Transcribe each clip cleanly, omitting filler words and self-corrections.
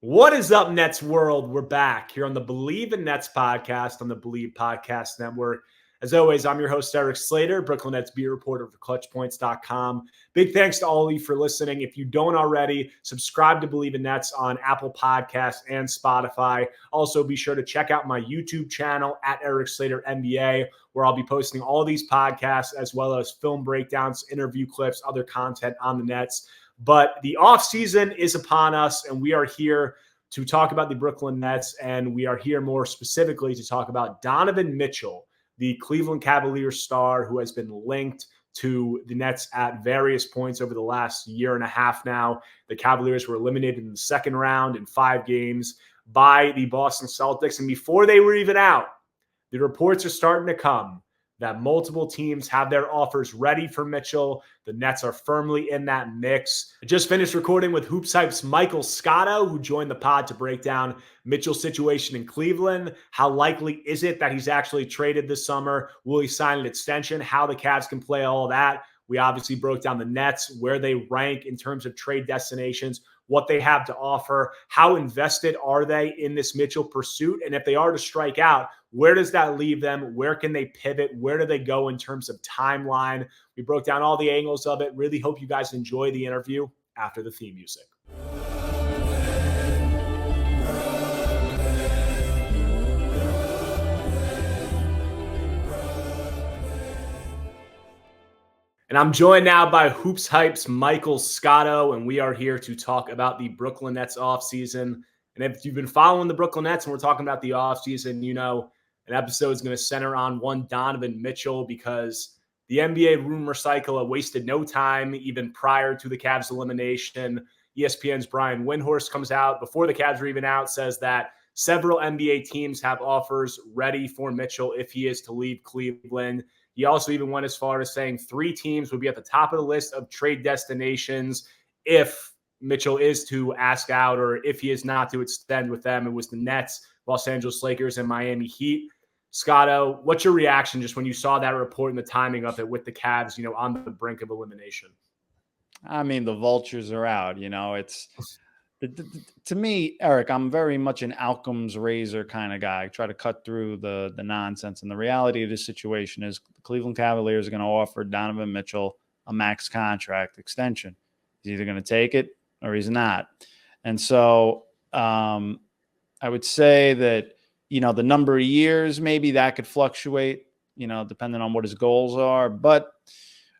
What is up, Nets world? We're back here on the Believe in Nets podcast on the Believe Podcast Network. As always, I'm your host, Erik Slater, Brooklyn Nets beat reporter for ClutchPoints.com. Big thanks to all of you for listening. If you don't already, subscribe to Believe in Nets on Apple Podcasts and Spotify. Also, be sure to check out my YouTube channel at Erik Slater NBA, where I'll be posting all these podcasts as well as film breakdowns, interview clips, other content on the Nets. But the offseason is upon us, and we are here to talk about the Brooklyn Nets, and we are here more specifically to talk about Donovan Mitchell, the Cleveland Cavaliers star who has been linked to the Nets at various points over the last year and a half now. The Cavaliers were eliminated in the second round in 5 games by the Boston Celtics, and before they were even out, the reports are starting to come that multiple teams have their offers ready for Mitchell. The Nets are firmly in that mix. I just finished recording with Hoopshype's Michael Scotto, who joined the pod to break down Mitchell's situation in Cleveland. How likely is it that he's actually traded this summer? Will he sign an extension? How the Cavs can play all of that. We obviously broke down the Nets, where they rank in terms of trade destinations, what they have to offer, how invested are they in this Mitchell pursuit, and if they are to strike out, where does that leave them? Where can they pivot? Where do they go in terms of timeline? We broke down all the angles of it. Really hope you guys enjoy the interview after the theme music. And I'm joined now by Hoopshype's Michael Scotto, and we are here to talk about the Brooklyn Nets offseason. And if you've been following the Brooklyn Nets and we're talking about the offseason, you know an episode is going to center on one Donovan Mitchell, because the NBA rumor cycle had wasted no time even prior to the Cavs elimination. ESPN's Brian Windhorst comes out before the Cavs are even out, says that several NBA teams have offers ready for Mitchell if he is to leave Cleveland. He also even went as far as saying 3 teams would be at the top of the list of trade destinations if Mitchell is to ask out, or if he is not to extend with them. It was the Nets, Los Angeles Lakers, and Miami Heat. Scotto, what's your reaction just when you saw that report and the timing of it with the Cavs, on the brink of elimination? I mean, the vultures are out. It's to me, Erik, I'm very much an Occam's razor kind of guy. I try to cut through the nonsense. And the reality of this situation is the Cleveland Cavaliers are going to offer Donovan Mitchell a max contract extension. He's either going to take it or he's not. And so I would say that, the number of years, maybe that could fluctuate, depending on what his goals are. But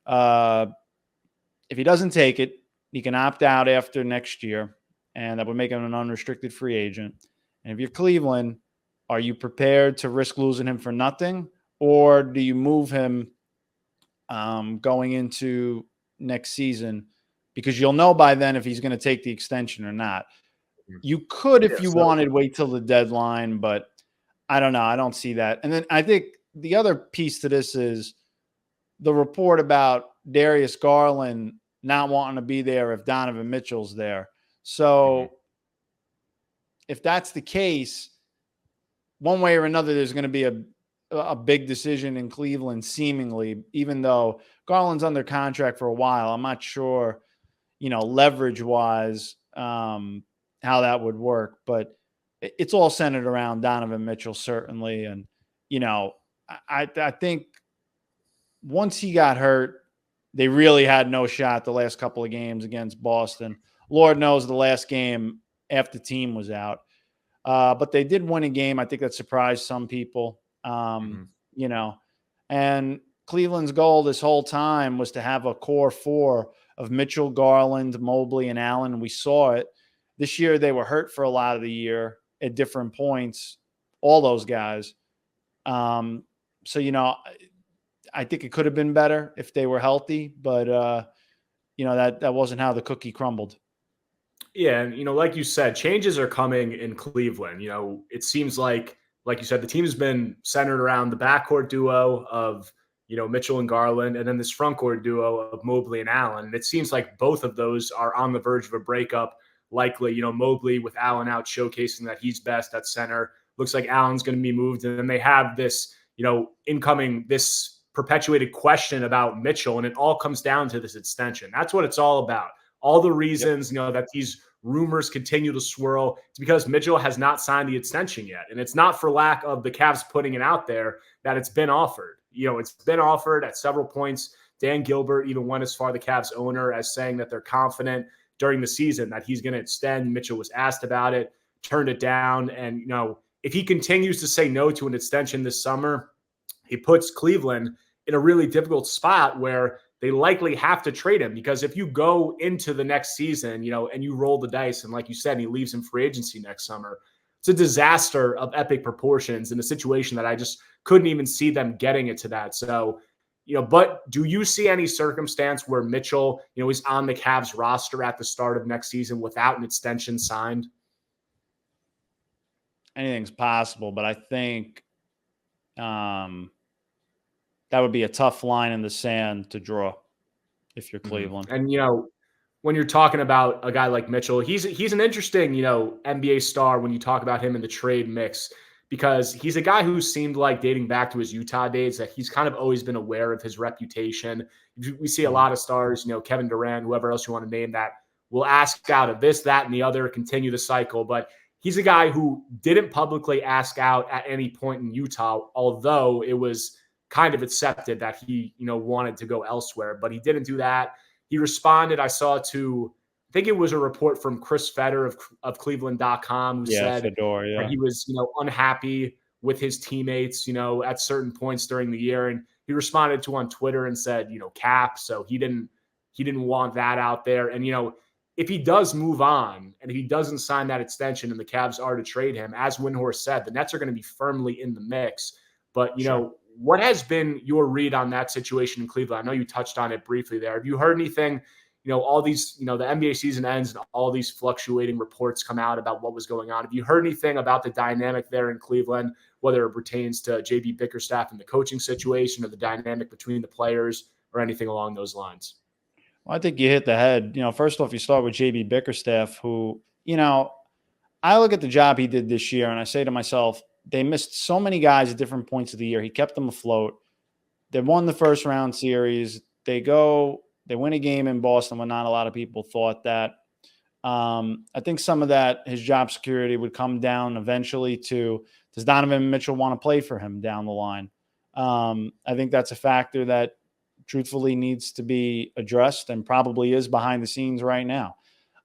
if he doesn't take it, he can opt out after next year, and that would make him an unrestricted free agent. And if you're Cleveland, are you prepared to risk losing him for nothing, or do you move him going into next season? Because you'll know by then if he's going to take the extension or not. You could, if you wanted, wait till the deadline, but I don't know. I don't see that. And then I think the other piece to this is the report about Darius Garland not wanting to be there if Donovan Mitchell's there. So if that's the case, one way or another, there's going to be a big decision in Cleveland, seemingly, even though Garland's under contract for a while. I'm not sure, leverage-wise, how that would work. But it's all centered around Donovan Mitchell, certainly. And, I think once he got hurt, they really had no shot the last couple of games against Boston. Lord knows the last game after the team was out. But they did win a game. I think that surprised some people, and Cleveland's goal this whole time was to have a core 4 of Mitchell, Garland, Mobley, and Allen. We saw it. This year they were hurt for a lot of the year at different points, all those guys. So, I think it could have been better if they were healthy, but, that wasn't how the cookie crumbled. Yeah, and, like you said, changes are coming in Cleveland. It seems like you said, the team has been centered around the backcourt duo of, Mitchell and Garland, and then this frontcourt duo of Mobley and Allen. And it seems like both of those are on the verge of a breakup, likely. Mobley with Allen out showcasing that he's best at center. Looks like Allen's going to be moved. And then they have this, incoming, this perpetuated question about Mitchell, and it all comes down to this extension. That's what it's all about. All the reasons, that these rumors continue to swirl, it's because Mitchell has not signed the extension yet. And it's not for lack of the Cavs putting it out there that it's been offered. It's been offered at several points. Dan Gilbert even went as far, the Cavs owner, as saying that they're confident during the season that he's going to extend. Mitchell was asked about it, turned it down. And, if he continues to say no to an extension this summer, he puts Cleveland in a really difficult spot where they likely have to trade him, because if you go into the next season, and you roll the dice, and like you said, he leaves in free agency next summer, it's a disaster of epic proportions in a situation that I just couldn't even see them getting it to that. So, but do you see any circumstance where Mitchell, is on the Cavs roster at the start of next season without an extension signed? Anything's possible, but I think that would be a tough line in the sand to draw if you're Cleveland. And, when you're talking about a guy like Mitchell, he's an interesting, NBA star when you talk about him in the trade mix, because he's a guy who seemed like, dating back to his Utah days, that he's kind of always been aware of his reputation. We see a lot of stars, Kevin Durant, whoever else you want to name, that will ask out of this, that, and the other, continue the cycle. But he's a guy who didn't publicly ask out at any point in Utah, although it was kind of accepted that he, wanted to go elsewhere. But he didn't do that. He responded, I saw, to, I think it was a report from Chris Fedor of Cleveland.com, who said that he was, unhappy with his teammates, at certain points during the year. And he responded to on Twitter and said, cap. So he didn't want that out there. And, if he does move on and he doesn't sign that extension and the Cavs are to trade him, as Windhorst said, the Nets are going to be firmly in the mix. But, what has been your read on that situation in Cleveland? I know you touched on it briefly there. Have you heard anything, all these, the NBA season ends and all these fluctuating reports come out about what was going on. Have you heard anything about the dynamic there in Cleveland, whether it pertains to JB Bickerstaff and the coaching situation, or the dynamic between the players, or anything along those lines? Well, I think you hit the head. First off, you start with JB Bickerstaff, who, I look at the job he did this year and I say to myself, they missed so many guys at different points of the year. He kept them afloat. They won the first round series. They win a game in Boston when not a lot of people thought that. I think some of that, his job security, would come down eventually to, does Donovan Mitchell want to play for him down the line? I think that's a factor that truthfully needs to be addressed, and probably is behind the scenes right now.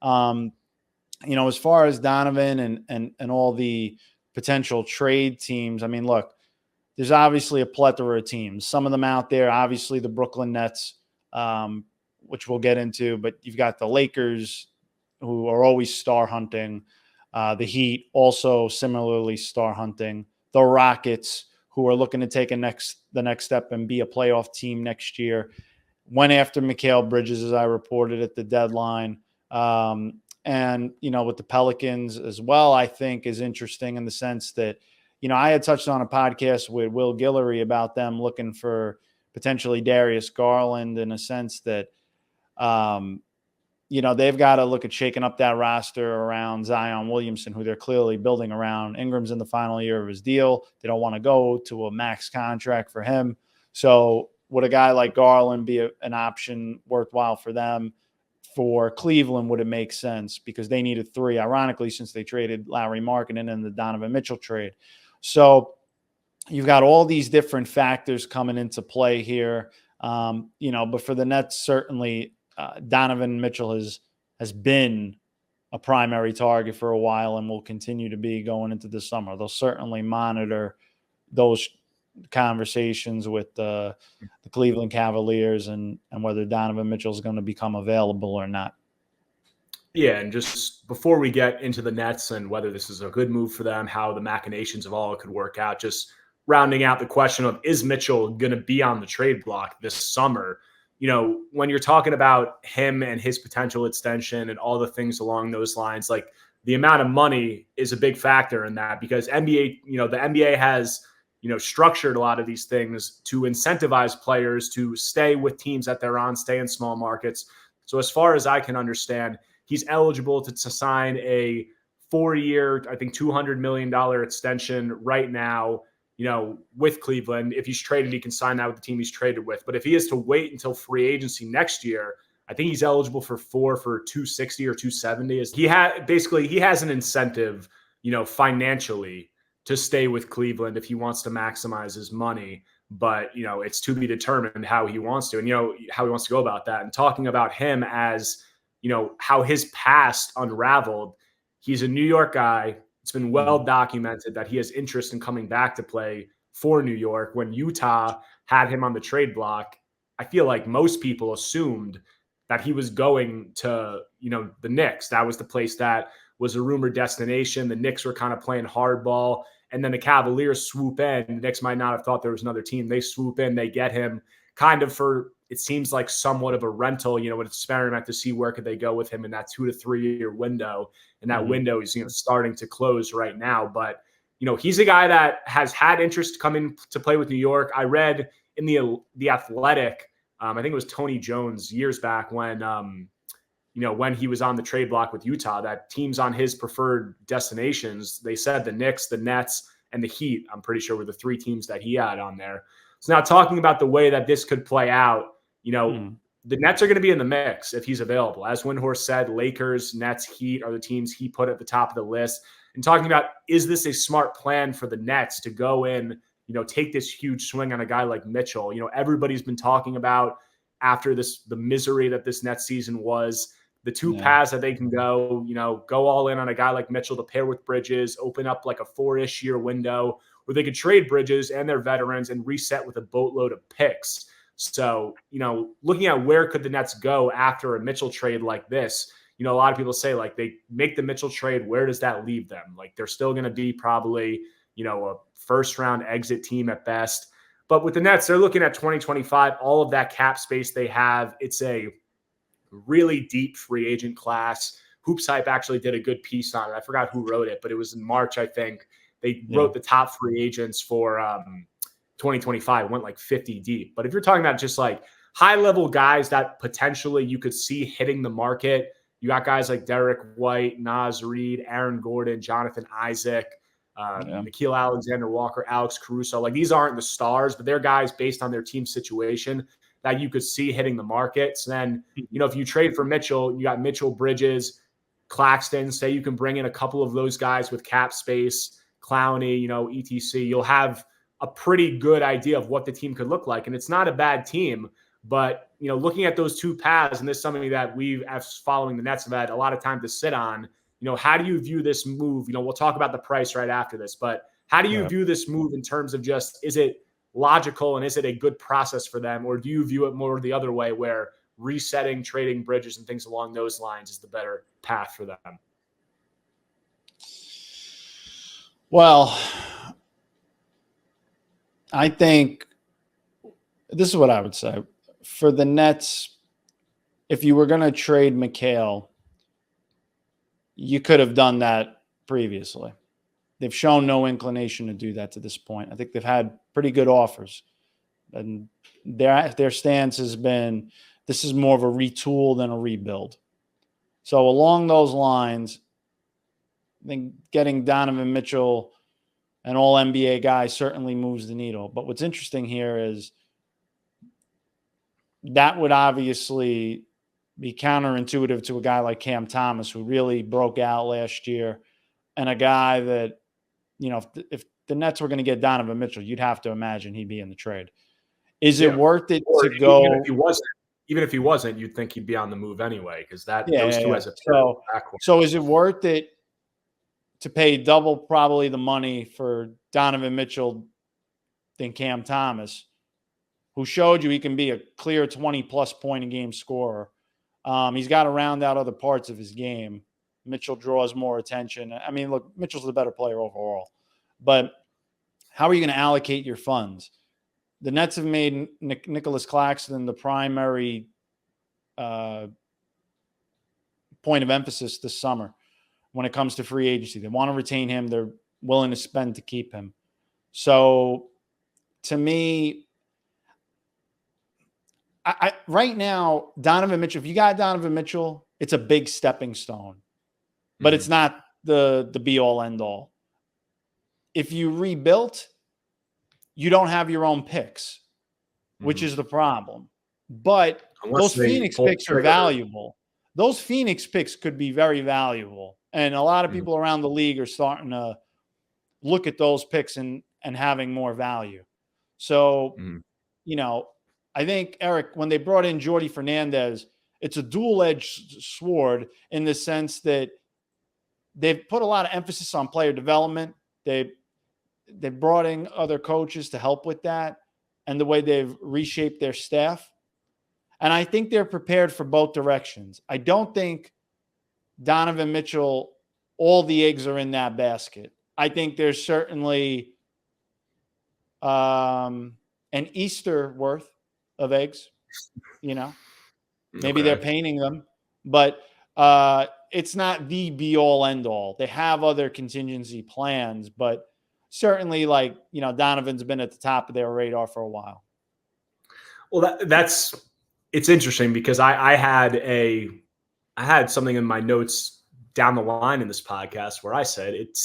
As far as Donovan and all the potential trade teams, I mean, look, there's obviously a plethora of teams. Some of them out there, obviously the Brooklyn Nets, which we'll get into, but you've got the Lakers, who are always star hunting. The Heat, also similarly star hunting. The Rockets, who are looking to take the next step and be a playoff team next year. Went after Mikal Bridges, as I reported at the deadline. And, with the Pelicans as well, I think is interesting in the sense that, I had touched on a podcast with Will Guillory about them looking for potentially Darius Garland, in a sense that, they've got to look at shaking up that roster around Zion Williamson, who they're clearly building around. Ingram's in the final year of his deal. They don't want to go to a max contract for him. So would a guy like Garland be an option worthwhile for them? For Cleveland, would it make sense? Because they needed 3, ironically, since they traded Lauri Markkanen in the Donovan Mitchell trade. So you've got all these different factors coming into play here. But for the Nets, certainly Donovan Mitchell has been a primary target for a while and will continue to be going into the summer. They'll certainly monitor those conversations with the Cleveland Cavaliers and whether Donovan Mitchell is going to become available or not. Yeah, and just before we get into the Nets and whether this is a good move for them, how the machinations of all it could work out, just rounding out the question of, is Mitchell going to be on the trade block this summer? When you're talking about him and his potential extension and all the things along those lines, like the amount of money is a big factor in that, because the NBA has, structured a lot of these things to incentivize players to stay with teams that they're on, stay in small markets. So as far as I can understand, he's eligible to sign a 4-year, I think $200 million extension right now, with Cleveland. If he's traded, he can sign that with the team he's traded with. But if he is to wait until free agency next year, I think he's eligible for 4 for 260 or 270. He has an incentive, financially to stay with Cleveland if he wants to maximize his money. But, it's to be determined how he wants to and, how he wants to go about that. And talking about him as, how his past unraveled, he's a New York guy. It's been well documented that he has interest in coming back to play for New York. When Utah had him on the trade block, I feel like most people assumed that he was going to, the Knicks. That was the place that was a rumored destination. The Knicks were kind of playing hardball. And then the Cavaliers swoop in. The Knicks might not have thought there was another team. They swoop in. They get him kind of for, it seems like somewhat of a rental, an experiment to see where could they go with him in that 2 to 3 year window. And that window is, starting to close right now. But, he's a guy that has had interest coming to play with New York. I read in the Athletic, I think it was Tony Jones years back when, when he was on the trade block with Utah, that teams on his preferred destinations, they said the Knicks, the Nets, and the Heat, I'm pretty sure were the 3 teams that he had on there. So now talking about the way that this could play out, the Nets are going to be in the mix if he's available. As Windhorst said, Lakers, Nets, Heat are the teams he put at the top of the list. And talking about, is this a smart plan for the Nets to go in, take this huge swing on a guy like Mitchell? Everybody's been talking about after the misery that this Nets season was, the 2 paths that they can go, go all in on a guy like Mitchell to pair with Bridges, open up like a 4-ish year window where they could trade Bridges and their veterans and reset with a boatload of picks. So, looking at where could the Nets go after a Mitchell trade like this, a lot of people say like they make the Mitchell trade. Where does that leave them? Like they're still going to be probably, a first round exit team at best. But with the Nets, they're looking at 2025, all of that cap space they have. It's a really deep free agent class. Hoopshype actually did a good piece on it. I forgot who wrote it, but it was in March, I think. They wrote the top free agents for 2025, went like 50 deep. But if you're talking about just like high-level guys that potentially you could see hitting the market, you got guys like Derek White, Naz Reid, Aaron Gordon, Jonathan Isaac, Nickeil Alexander-Walker, Alex Caruso. Like these aren't the stars, but they're guys based on their team situation that you could see hitting the market. So then, if you trade for Mitchell, you got Mitchell, Bridges, Claxton. Say you can bring in a couple of those guys with cap space, Clowney, etc. You'll have a pretty good idea of what the team could look like. And it's not a bad team, but, looking at those 2 paths, and this is something that we, as following the Nets, have had a lot of time to sit on, how do you view this move? We'll talk about the price right after this, but how do you view this move in terms of just, is it logical and is it a good process for them? Or do you view it more the other way where resetting, trading Bridges and things along those lines is the better path for them? Well, I think this is what I would say. For the Nets, if you were going to trade Mikal, you could have done that previously. They've shown no inclination to do that to this point. I think they've had pretty good offers. And their stance has been, this is more of a retool than a rebuild. So along those lines, I think getting Donovan Mitchell, an all-NBA guy, certainly moves the needle. But what's interesting here is that would obviously be counterintuitive to a guy like Cam Thomas, who really broke out last year, and a guy that, if the Nets were going to get Donovan Mitchell, you'd have to imagine he'd be in the trade. Is it worth it to go? Even if he wasn't, you'd think he'd be on the move anyway, because those two as a so is it worth it to pay double probably the money for Donovan Mitchell than Cam Thomas, who showed you he can be a clear 20-plus point a game scorer? He's got to round out other parts of his game. Mitchell draws more attention. I mean, look, Mitchell's the better player overall. But how are you going to allocate your funds? The Nets have made Nicholas Claxton the primary point of emphasis this summer when it comes to free agency. They want to retain him. They're willing to spend to keep him. So, to me, right now, Donovan Mitchell, if you got Donovan Mitchell, it's a big stepping stone. But it's not the be-all, end-all. If you rebuilt, you don't have your own picks, which is the problem. But Unless those they Phoenix pull the picks are trigger. valuable. Those Phoenix picks could be very valuable. And a lot of Mhm. people around the league are starting to look at those picks and having more value. So, Mhm. I think, Eric, when they brought in Jordy Fernandez, it's a dual-edged sword in the sense that they've put a lot of emphasis on player development. They brought in other coaches to help with that and the way they've reshaped their staff. And I think they're prepared for both directions. I don't think Donovan Mitchell, all the eggs are in that basket. I think there's certainly an Easter worth of eggs, maybe they're Okay. painting them, but it's not the be all end all. They have other contingency plans, but certainly Donovan's been at the top of their radar for a while. Well, it's interesting because I had something in my notes down the line in this podcast where I said it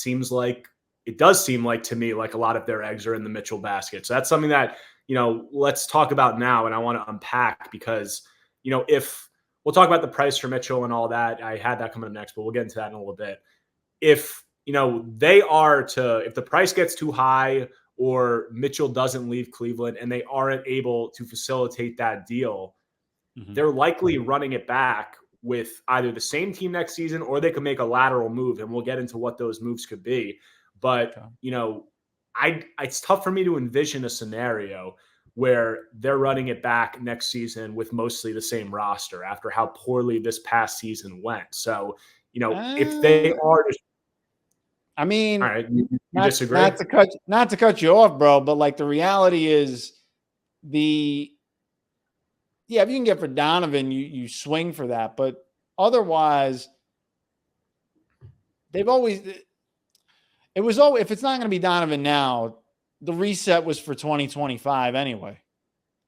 does seem like to me like a lot of their eggs are in the Mitchell basket. So that's something that, let's talk about now. And I want to unpack because, if we'll talk about the price for Mitchell and all that, I had that coming up next, but we'll get into that in a little bit. If, if the price gets too high or Mitchell doesn't leave Cleveland and they aren't able to facilitate that deal, they're likely running it back with either the same team next season or they could make a lateral move. And we'll get into what those moves could be. But, it's tough for me to envision a scenario where they're running it back next season with mostly the same roster after how poorly this past season went. So, if they are, I mean, all right, you disagree? Not to cut you off, bro, but the reality is if you can get for Donovan, you swing for that. But otherwise, if it's not going to be Donovan now, the reset was for 2025 anyway.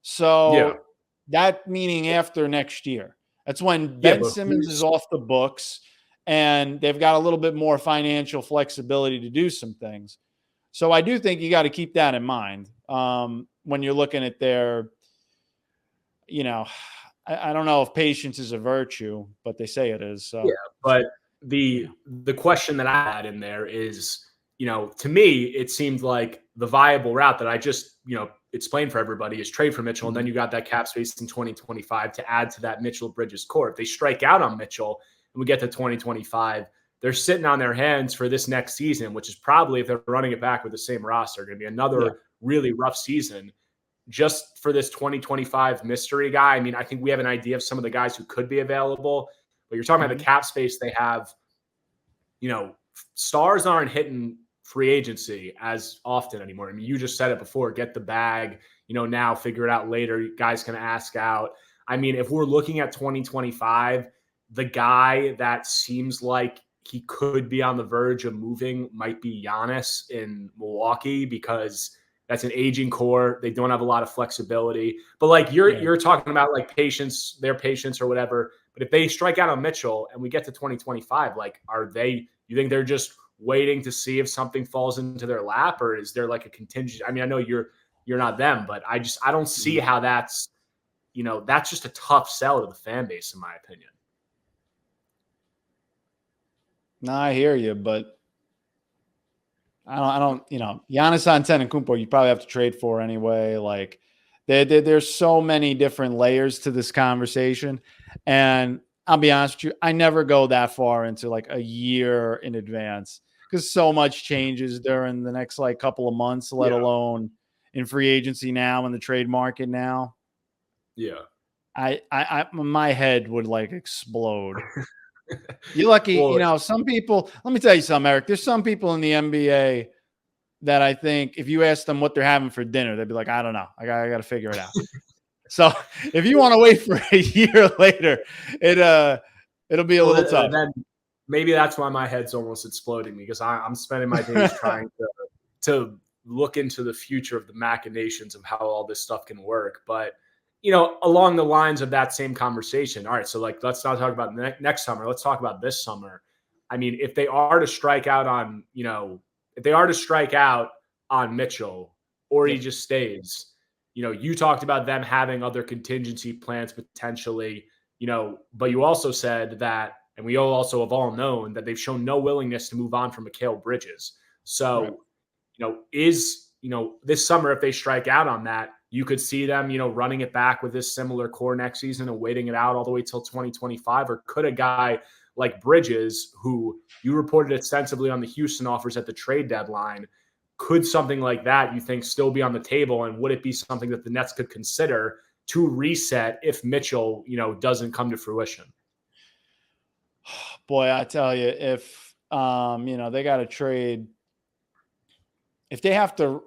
So that meaning after next year. That's when Ben Simmons is off the books and they've got a little bit more financial flexibility to do some things. So I do think you got to keep that in mind when you're looking at their, I don't know if patience is a virtue, but they say it is. So. Yeah, but the question that I had in there is, to me, it seemed like the viable route that I just, explained for everybody is trade for Mitchell. And then you got that cap space in 2025 to add to that Mitchell Bridges core. If they strike out on Mitchell and we get to 2025, they're sitting on their hands for this next season, which is probably, if they're running it back with the same roster, going to be another really rough season. Just for this 2025 mystery guy, I mean, I think we have an idea of some of the guys who could be available. But you're talking about the cap space they have, stars aren't hitting free agency as often anymore. I mean, you just said it before, get the bag, now figure it out later. Guys can ask out. I mean, if we're looking at 2025, the guy that seems like he could be on the verge of moving might be Giannis in Milwaukee because that's an aging core. They don't have a lot of flexibility. But you're talking about patience, their patience or whatever. But if they strike out on Mitchell and we get to 2025, you think they're just waiting to see if something falls into their lap, or is there a contingent? I mean, I know you're not them, but I don't see how that's just a tough sell to the fan base, in my opinion. No, I hear you, but I don't, Giannis Antetokounmpo, you probably have to trade for anyway. There's so many different layers to this conversation. And I'll be honest with you, I never go that far into a year in advance because so much changes during the next couple of months, let alone in free agency now and the trade market now. Yeah. My head would explode. You're lucky, some people, let me tell you something, Eric, there's some people in the NBA that I think if you ask them what they're having for dinner, they'd be like, I don't know. I got to figure it out. So if you want to wait for a year later, it'll be a little tough. Then maybe that's why my head's almost exploding because I'm spending my days trying to look into the future of the machinations of how all this stuff can work. But, along the lines of that same conversation. All right. So let's not talk about next summer. Let's talk about this summer. I mean, if they are to strike out on, Mitchell or he just stays, you talked about them having other contingency plans potentially, but you also said that, and we also have all known that they've shown no willingness to move on from Mikal Bridges. Right. So, this summer, if they strike out on that, you could see them, running it back with this similar core next season and waiting it out all the way till 2025, or could a guy like Bridges, who you reported extensively on the Houston offers at the trade deadline, could something like that, you think, still be on the table? And would it be something that the Nets could consider to reset if Mitchell, doesn't come to fruition? Boy, I tell you, if, they got to trade, if they have to,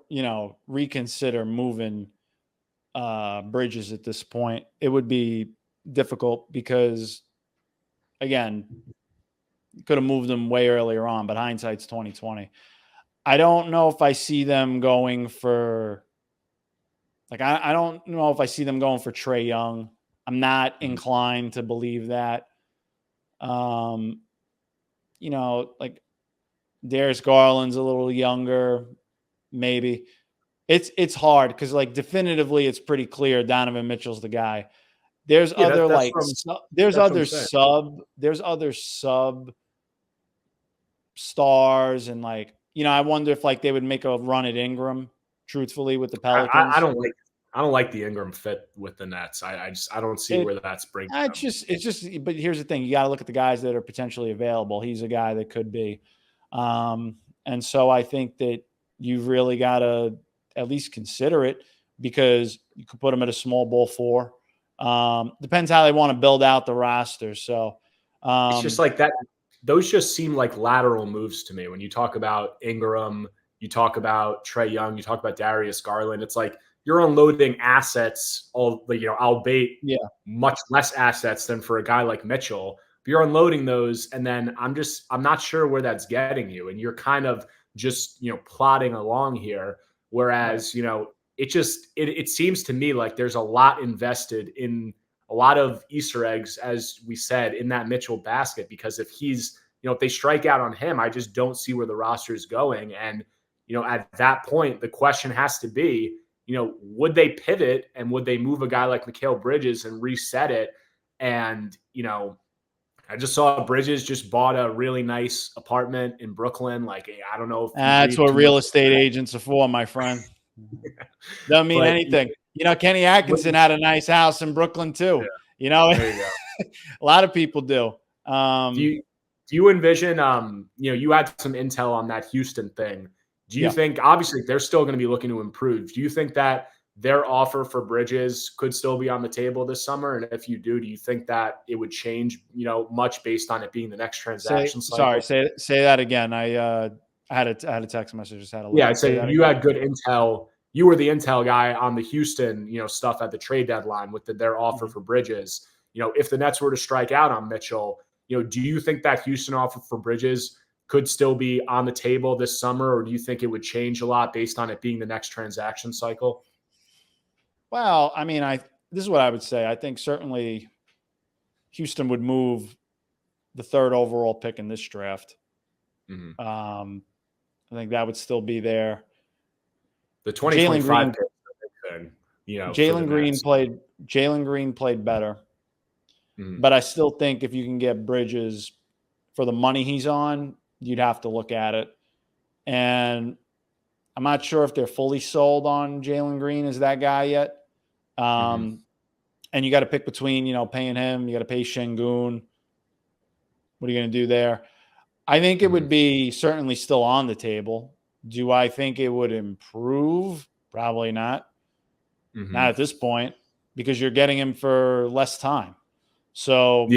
reconsider moving Bridges at this point, it would be difficult because, again, could have moved them way earlier on, but hindsight's 2020. I don't know if I see them going for, I don't know if I see them going for Trae Young. I'm not inclined to believe that. Darius Garland's a little younger, maybe. It's hard because, definitively, it's pretty clear Donovan Mitchell's the guy. There's other sub stars, and I wonder if they would make a run at Ingram, truthfully, with the Pelicans. I don't like the Ingram fit with the Nets. I don't see where that's bringing. But here's the thing: you got to look at the guys that are potentially available. He's a guy that could be, and so I think that you've really got to at least consider it, because you could put him at a small ball 4. Depends how they want to build out the roster. So it's just like that. Those just seem like lateral moves to me. When you talk about Ingram, you talk about Trae Young, you talk about Darius Garland. It's like you're unloading assets, albeit much less assets than for a guy like Mitchell. But you're unloading those, and then I'm not sure where that's getting you, and you're kind of just plodding along here. Whereas it seems to me like there's a lot invested in a lot of Easter eggs, as we said, in that Mitchell basket, because if he's, if they strike out on him, I just don't see where the roster is going. And, at that point, the question has to be, would they pivot and would they move a guy like Mikal Bridges and reset it? And, I just saw Bridges just bought a really nice apartment in Brooklyn. I don't know if that's what real estate agents are for, my friend. Doesn't mean anything. Kenny Atkinson had a nice house in Brooklyn too. Yeah. There you go. A lot of people do. Do you envision, you had some intel on that Houston thing. Do you think, obviously, they're still going to be looking to improve? Do you think that their offer for Bridges could still be on the table this summer? And if you do you think that it would change, much based on it being the next transaction cycle? Sorry, say that again. I had a text message. Just had a I said you had good intel. You were the intel guy on the Houston, stuff at the trade deadline with their offer for Bridges. If the Nets were to strike out on Mitchell, do you think that Houston offer for Bridges could still be on the table this summer, or do you think it would change a lot based on it being the next transaction cycle? Well, this is what I would say. I think certainly Houston would move the 3rd overall pick in this draft. Mm-hmm. I think that would still be there. The 2025 pick, Jalen Green played better. Mm-hmm. But I still think if you can get Bridges for the money he's on, you'd have to look at it. And I'm not sure if they're fully sold on Jalen Green as that guy yet. And you got to pick between, paying him, you got to pay Şengün. What are you going to do there? I think it would be certainly still on the table. Do I think it would improve? Probably not. Not at this point, because you're getting him for less time. So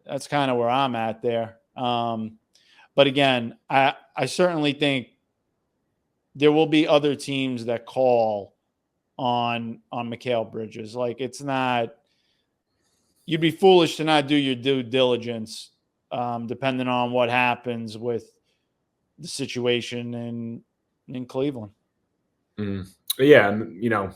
that's kind of where I'm at there. But again, I certainly think there will be other teams that call on Mikal Bridges. It's not, you'd be foolish to not do your due diligence, depending on what happens with the situation in Cleveland. Yeah. And,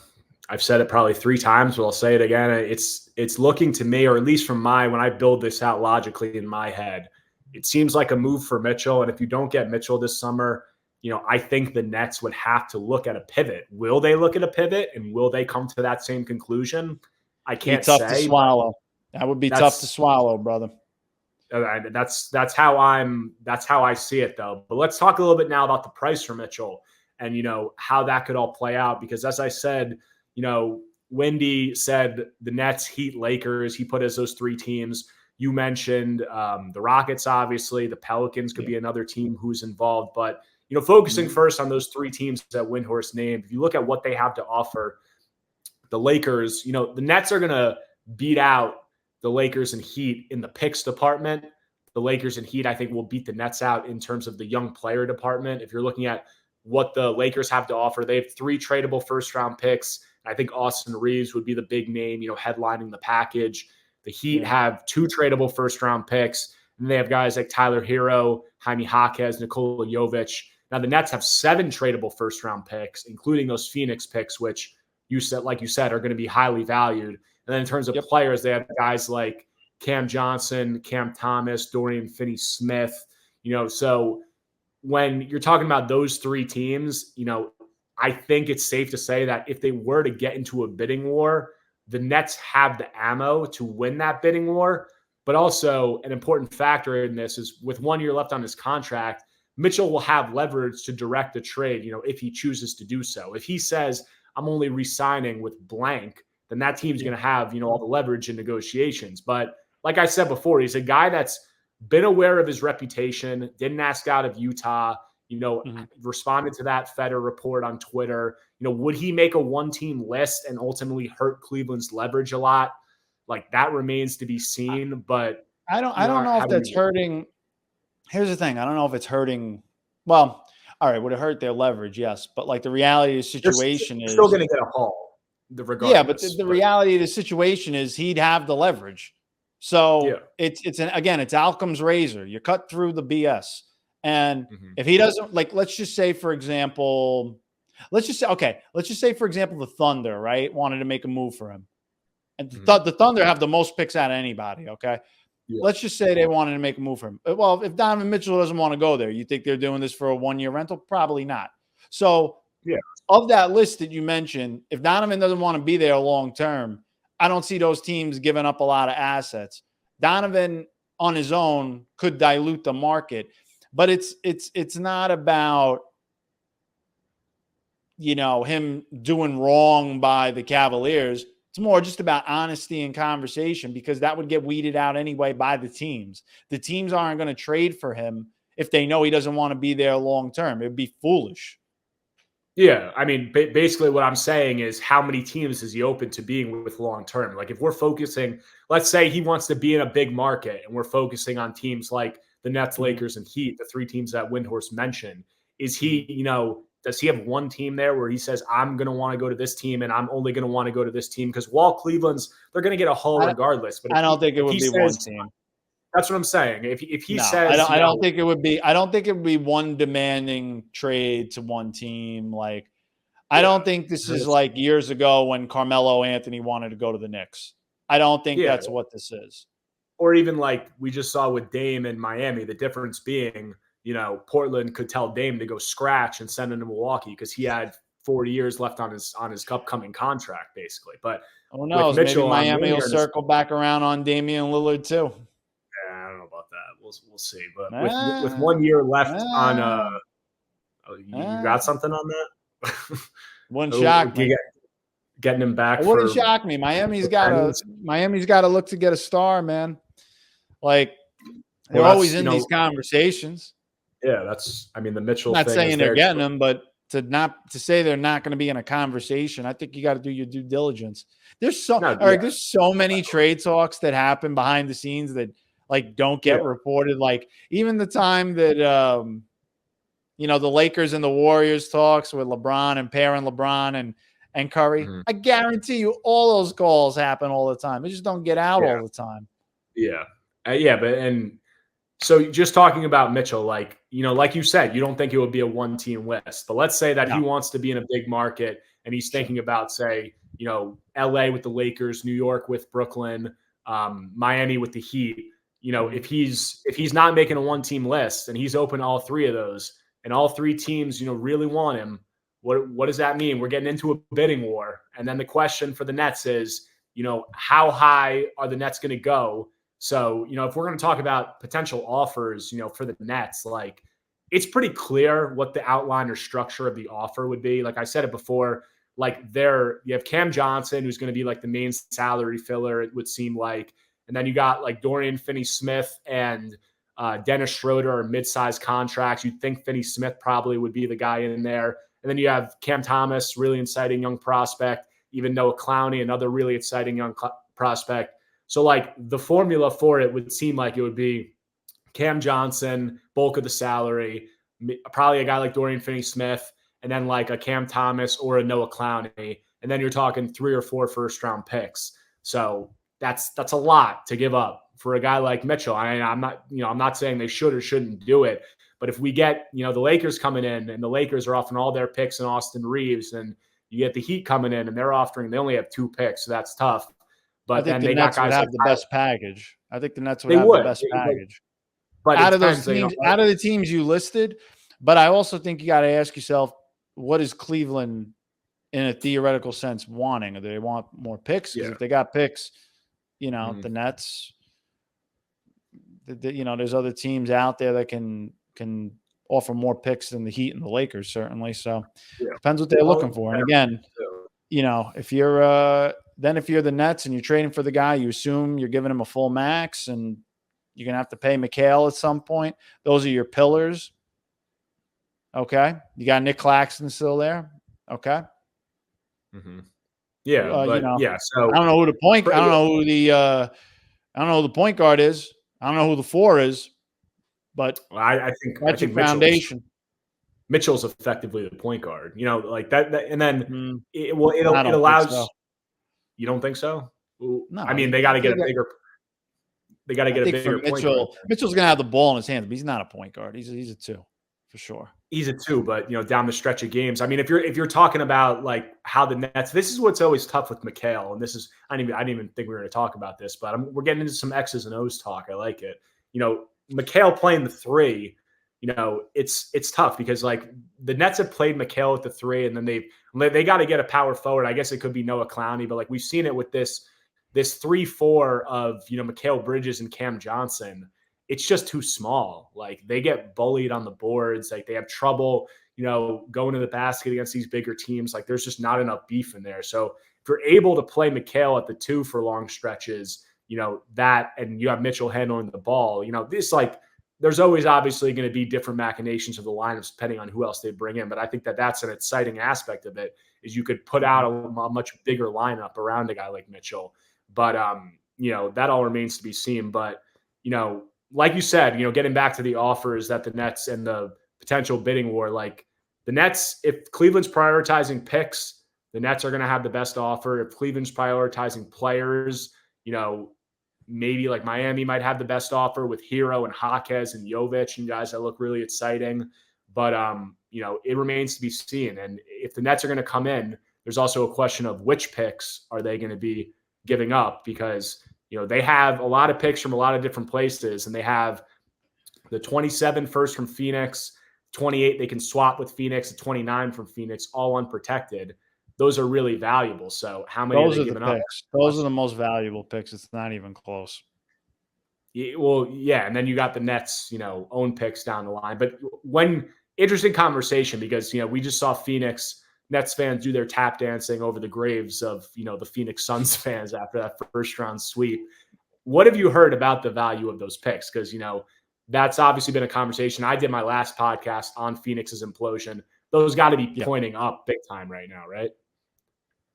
I've said it probably 3 times, but I'll say it again. It's looking to me, or at least from when I build this out logically in my head, it seems like a move for Mitchell. And if you don't get Mitchell this summer, I think the Nets would have to look at a pivot. Will they look at a pivot, and will they come to that same conclusion? I can't tough to say. swallow. That would be tough to swallow, brother. That's how I see it, though. But let's talk a little bit now about the price for Mitchell and how that could all play out. Because as I said, Wendy said the Nets, Heat, Lakers. He put as those three teams. You mentioned the Rockets, obviously. The Pelicans could be another team who's involved. But focusing first on those three teams that Windhorst named, if you look at what they have to offer, the Lakers, the Nets are going to beat out the Lakers and Heat in the picks department. The Lakers and Heat, I think, will beat the Nets out in terms of the young player department. If you're looking at what the Lakers have to offer, they have 3 tradable first-round picks. I think Austin Reeves would be the big name, headlining the package. The Heat have 2 tradable first-round picks, and they have guys like Tyler Hero, Jaime Jaquez, Nikola Jovic. Now, the Nets have 7 tradable first-round picks, including those Phoenix picks, which you said, are going to be highly valued. And then in terms of players, they have guys like Cam Johnson, Cam Thomas, Dorian Finney-Smith. So when you're talking about those 3 teams, I think it's safe to say that if they were to get into a bidding war, the Nets have the ammo to win that bidding war. But also an important factor in this is with 1 year left on his contract, Mitchell will have leverage to direct the trade, if he chooses to do so. If he says, I'm only re-signing with blank, then that team's going to have, all the leverage in negotiations. But like I said before, he's a guy that's been aware of his reputation, didn't ask out of Utah, responded to that Feder report on Twitter. Would he make a 1-team list and ultimately hurt Cleveland's leverage a lot? Like, that remains to be seen. But I don't know if that's hurting. Here's the thing. I don't know if it's hurting. Well, all right, would it hurt their leverage? Yes. But like the reality of the situation is still going to get a haul. Yeah, but the reality of the situation is he'd have the leverage. So it's Occam's razor. You cut through the BS. And if he doesn't, like, let's just say, for example, the Thunder, right, wanted to make a move for him. And the Thunder have the most picks out of anybody, okay? Yeah. Let's just say they wanted to make a move for him. Well, if Donovan Mitchell doesn't want to go there, you think they're doing this for a 1-year rental? Probably not. So of that list that you mentioned, if Donovan doesn't want to be there long term, I don't see those teams giving up a lot of assets. Donovan on his own could dilute the market, but it's not about him doing wrong by the Cavaliers. It's more just about honesty and conversation, because that would get weeded out anyway by the teams. The teams aren't going to trade for him if they know he doesn't want to be there long term. It would be foolish. Yeah, I mean, basically what I'm saying is, how many teams is he open to being with long-term? Like, if we're focusing, let's say he wants to be in a big market and we're focusing on teams like the Nets, Lakers, and Heat, the 3 teams that Windhorst mentioned, is he, does he have one team there where he says, I'm going to want to go to this team and I'm only going to want to go to this team? Because while Cleveland's, they're going to get a haul regardless. But I don't think it would be one team. That's what I'm saying. If he says, I don't think it would be. I don't think it would be one demanding trade to one team. Like, I don't think this is like years ago when Carmelo Anthony wanted to go to the Knicks. I don't think that's what this is. Or even like we just saw with Dame in Miami. The difference being, Portland could tell Dame to go scratch and send him to Milwaukee because he had 40 years left on his upcoming contract, basically. But who knows? Maybe Miami will circle back around on Damian Lillard too. I don't know about that. We'll see. But with 1 year left on, you got something on that? Wouldn't shock me. Getting him back. It wouldn't shock me. Miami's got to look to get a star, man. Like, they're always in these conversations. Yeah, the Mitchell. I'm not saying they're getting them, but to say they're not going to be in a conversation, I think you got to do your due diligence. There's so many trade talks that happen behind the scenes that don't get reported. Like, even the time that the Lakers and the Warriors talks with LeBron and pairing LeBron and Curry. I guarantee you all those calls happen all the time. They just don't get out all the time. Yeah. So just talking about Mitchell, like you said, you don't think it would be a 1-team list, but let's say that he wants to be in a big market and he's thinking about, say, LA with the Lakers, New York with Brooklyn, Miami with the Heat. If he's not making a 1-team list and he's open to all 3 of those, and all three teams, really want him, what does that mean? We're getting into a bidding war. And then the question for the Nets is, how high are the Nets going to go? So, if we're going to talk about potential offers, for the Nets, like it's pretty clear what the outline or structure of the offer would be. Like I said it before, like you have Cam Johnson, who's going to be like the main salary filler, it would seem like. And then you got like Dorian Finney-Smith and Dennis Schroeder are mid-sized contracts. You'd think Finney-Smith probably would be the guy in there. And then you have Cam Thomas, really exciting young prospect, even Noah Clowney, another really exciting young prospect. So like the formula for it would seem like it would be Cam Johnson, bulk of the salary, probably a guy like Dorian Finney-Smith, and then like a Cam Thomas or a Noah Clowney. And then you're talking 3 or 4 first-round picks. So that's a lot to give up for a guy like Mitchell. I'm not saying they should or shouldn't do it, but if we get, the Lakers coming in and the Lakers are offering all their picks in Austin Reeves, and you get the Heat coming in and they only have 2 picks, so that's tough. But then they got guys would have like the best package. I think the Nets would they have would. the best package. But out of those teams, out of the teams you listed, but I also think you got to ask yourself, what is Cleveland in a theoretical sense wanting? Do they want more picks? Because if they got picks, the Nets, there's other teams out there that can offer more picks than the Heat and the Lakers, certainly. So depends what they're looking for. And again, if you're the Nets and you're trading for the guy, you assume you're giving him a full max, and you're going to have to pay McHale at some point. Those are your pillars. Okay. You got Nick Claxton still there. Okay. Mm-hmm. Yeah. So I don't know who the point, I don't know who the point guard is. I don't know who the 4 is, but I think that's your foundation. Mitchell's effectively the point guard, like that and then it allows. So. You don't think so? No, I mean, they got to get a bigger. They got to get a bigger point guard. Mitchell's going to have the ball in his hands, but he's not a point guard. He's a 2 for sure. He's a 2, but down the stretch of games. I mean, if you're talking about like how the Nets, this is what's always tough with McHale, and this is I didn't even think we were going to talk about this, but we're getting into some X's and O's talk. I like it. McHale playing the 3. It's tough because like the Nets have played McHale at the 3, and then they got to get a power forward. I guess it could be Noah Clowney, but like we've seen it with this 3-4 of Mikal Bridges and Cam Johnson. It's just too small. Like they get bullied on the boards. Like they have trouble, going to the basket against these bigger teams. Like there's just not enough beef in there. So if you're able to play McHale at the 2 for long stretches, that, and you have Mitchell handling the ball, this like there's always obviously going to be different machinations of the lineups depending on who else they bring in. But I think that's an exciting aspect of it is you could put out a much bigger lineup around a guy like Mitchell. But, that all remains to be seen. But, like you said, getting back to the offers that the Nets and the potential bidding war, like the Nets, if Cleveland's prioritizing picks, the Nets are going to have the best offer. If Cleveland's prioritizing players, maybe like Miami might have the best offer with Hero and Jaquez and Jovic and guys that look really exciting. But, it remains to be seen. And if the Nets are going to come in, there's also a question of which picks are they going to be giving up, because, they have a lot of picks from a lot of different places, and they have the 27 first from Phoenix, 28 they can swap with Phoenix, the 29 from Phoenix, all unprotected. Those are really valuable. So how many are they giving up? Those are the most valuable picks. It's not even close. Well, yeah, and then you got the Nets, own picks down the line. But interesting conversation, because, we just saw Phoenix Nets fans do their tap dancing over the graves of, the Phoenix Suns fans after that first round sweep. What have you heard about the value of those picks? Because, that's obviously been a conversation. I did my last podcast on Phoenix's implosion. Those got to be pointing up big time right now, right?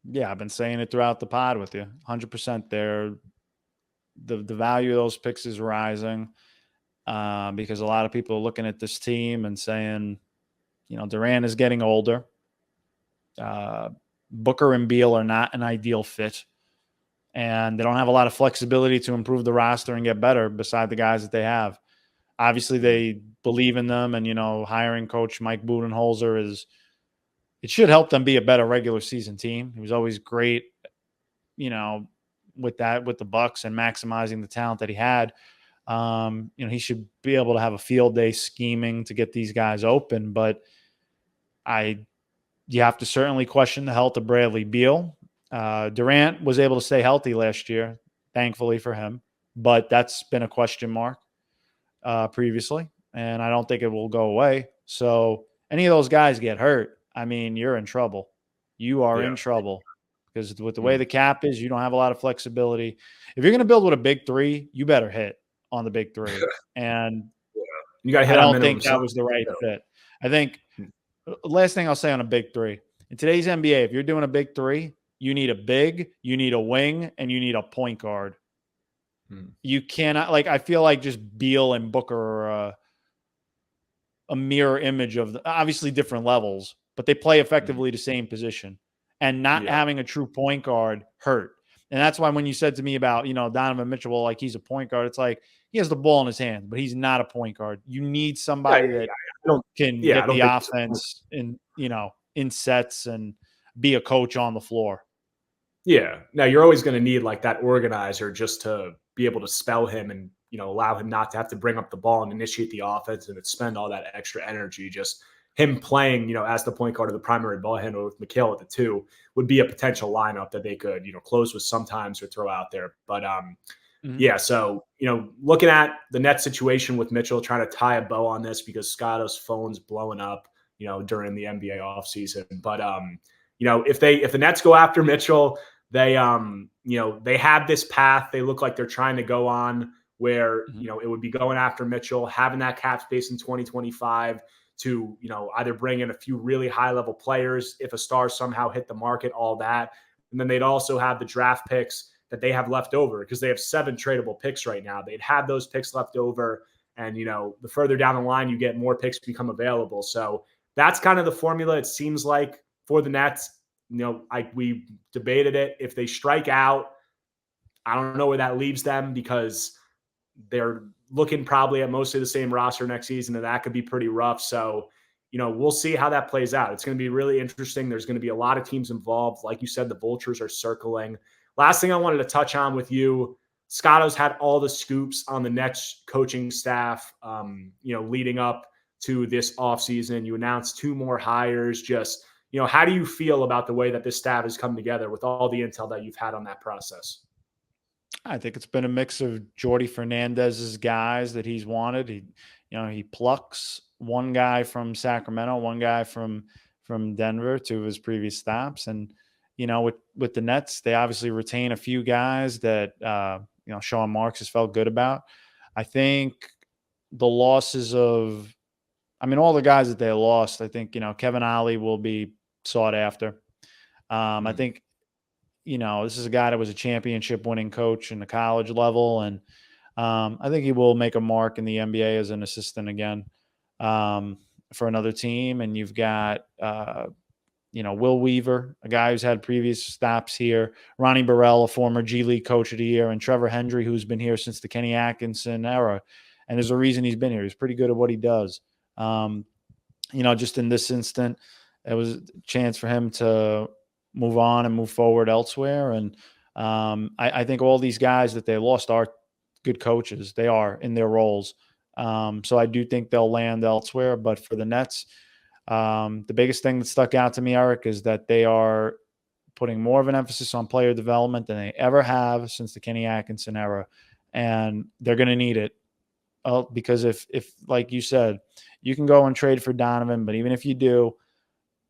Yeah, I've been saying it throughout the pod with you. 100% there. The value of those picks is rising because a lot of people are looking at this team and saying, Durant is getting older. Booker and Beal are not an ideal fit, and they don't have a lot of flexibility to improve the roster and get better beside the guys that they have. Obviously, they believe in them, and, hiring coach Mike Budenholzer it should help them be a better regular season team. He was always great, with the Bucks and maximizing the talent that he had. He should be able to have a field day scheming to get these guys open, but you have to certainly question the health of Bradley Beal. Durant was able to stay healthy last year, thankfully for him, but that's been a question mark previously, and I don't think it will go away. So any of those guys get hurt, I mean, you're in trouble. You are in trouble because with the way the cap is, you don't have a lot of flexibility. If you're going to build with a big three, you better hit on the big three. And you got to I hit on don't minimum think that was the right fit. I think last thing I'll say on a big three, in today's NBA, if you're doing a big three, you need a big, you need a wing, and you need a point guard. You cannot, I feel like just Beal and Booker are a mirror image of obviously different levels, but they play effectively the same position. And not having a true point guard hurt. And that's why when you said to me about, Donovan Mitchell, well, he's a point guard, it's like he has the ball in his hand, but he's not a point guard. You need somebody that can get the offense in sets and be a coach on the floor. Yeah. Now you're always going to need that organizer just to be able to spell him and, allow him not to have to bring up the ball and initiate the offense and spend all that extra energy. Just him playing, as the point guard or the primary ball handler with McHale at the 2 would be a potential lineup that they could, close with sometimes or throw out there. But yeah, so, looking at the net situation with Mitchell, trying to tie a bow on this because Scotto's phone's blowing up, during the NBA offseason. But, if the Nets go after Mitchell, they have this path they look like they're trying to go on where, it would be going after Mitchell, having that cap space in 2025 to, either bring in a few really high level players if a star somehow hit the market, all that. And then they'd also have the draft picks that they have left over because they have 7 tradable picks right now. They'd have those picks left over. And, the further down the line you get, more picks become available. So that's kind of the formula, it seems like, for the Nets. We debated it. If they strike out, I don't know where that leaves them because they're looking probably at mostly the same roster next season, and that could be pretty rough. So, we'll see how that plays out. It's going to be really interesting. There's going to be a lot of teams involved. Like you said, the vultures are circling. Last thing I wanted to touch on with you, Scotto's had all the scoops on the Nets coaching staff, leading up to this offseason. You announced 2 more hires. Just, how do you feel about the way that this staff has come together with all the intel that you've had on that process? I think it's been a mix of Jordi Fernandez's guys that he's wanted. He plucks one guy from Sacramento, one guy from Denver, 2 of his previous stops. And, with the Nets, they obviously retain a few guys that, Sean Marks has felt good about. I think the losses of, all the guys that they lost, I think, Kevin Ollie will be sought after. I think, this is a guy that was a championship winning coach in the college level. And I think he will make a mark in the NBA as an assistant again for another team. And you've got, Will Weaver, a guy who's had previous stops here, Ronnie Burrell, a former G League coach of the year, and Trevor Hendry, who's been here since the Kenny Atkinson era. And there's a reason he's been here. He's pretty good at what he does. Just in this instant, it was a chance for him to move on and move forward elsewhere. And I think all these guys that they lost are good coaches. They are in their roles. So I do think they'll land elsewhere. But for the Nets, the biggest thing that stuck out to me, Erik, is that they are putting more of an emphasis on player development than they ever have since the Kenny Atkinson era. And they're going to need it. Because if like you said, you can go and trade for Donovan, but even if you do,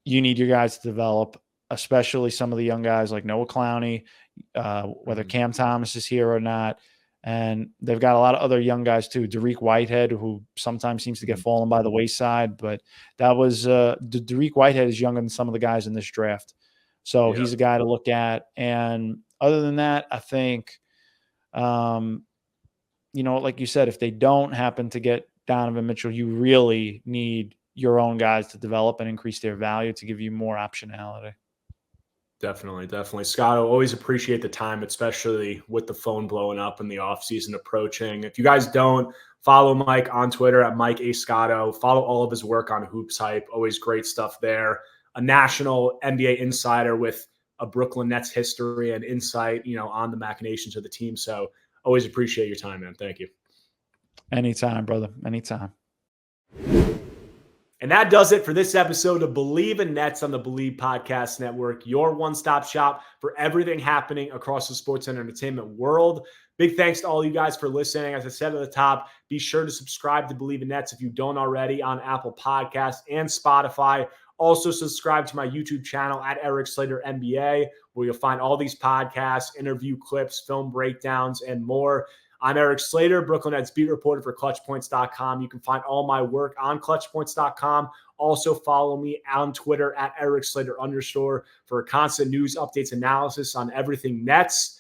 you need your guys to develop, especially some of the young guys like Noah Clowney, whether Cam Thomas is here or not. And they've got a lot of other young guys too. Dariq Whitehead, who sometimes seems to get fallen by the wayside, but that was Dariq Whitehead is younger than some of the guys in this draft. So he's a guy to look at. And other than that, I think, like you said, if they don't happen to get Donovan Mitchell, you really need your own guys to develop and increase their value to give you more optionality. Definitely. Scotto, always appreciate the time, especially with the phone blowing up and the offseason approaching. If you guys don't, follow Mike on Twitter at Mike A. Scotto. Follow all of his work on Hoopshype. Always great stuff there. A national NBA insider with a Brooklyn Nets history and insight, on the machinations of the team. So always appreciate your time, man. Thank you. Anytime, brother. Anytime. And that does it for this episode of Believe in Nets on the Believe Podcast Network, your one-stop shop for everything happening across the sports and entertainment world. Big thanks to all you guys for listening. As I said at the top, be sure to subscribe to Believe in Nets if you don't already on Apple Podcasts and Spotify. Also subscribe to my YouTube channel at Erik Slater NBA, where you'll find all these podcasts, interview clips, film breakdowns, and more. I'm Erik Slater, Brooklyn Nets beat reporter for ClutchPoints.com. You can find all my work on ClutchPoints.com. Also follow me on Twitter at Erik Slater _ for constant news, updates, analysis on everything Nets.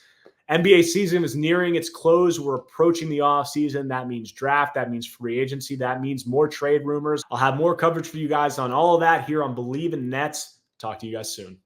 NBA season is nearing its close. We're approaching the offseason. That means draft. That means free agency. That means more trade rumors. I'll have more coverage for you guys on all of that here on Believe in Nets. Talk to you guys soon.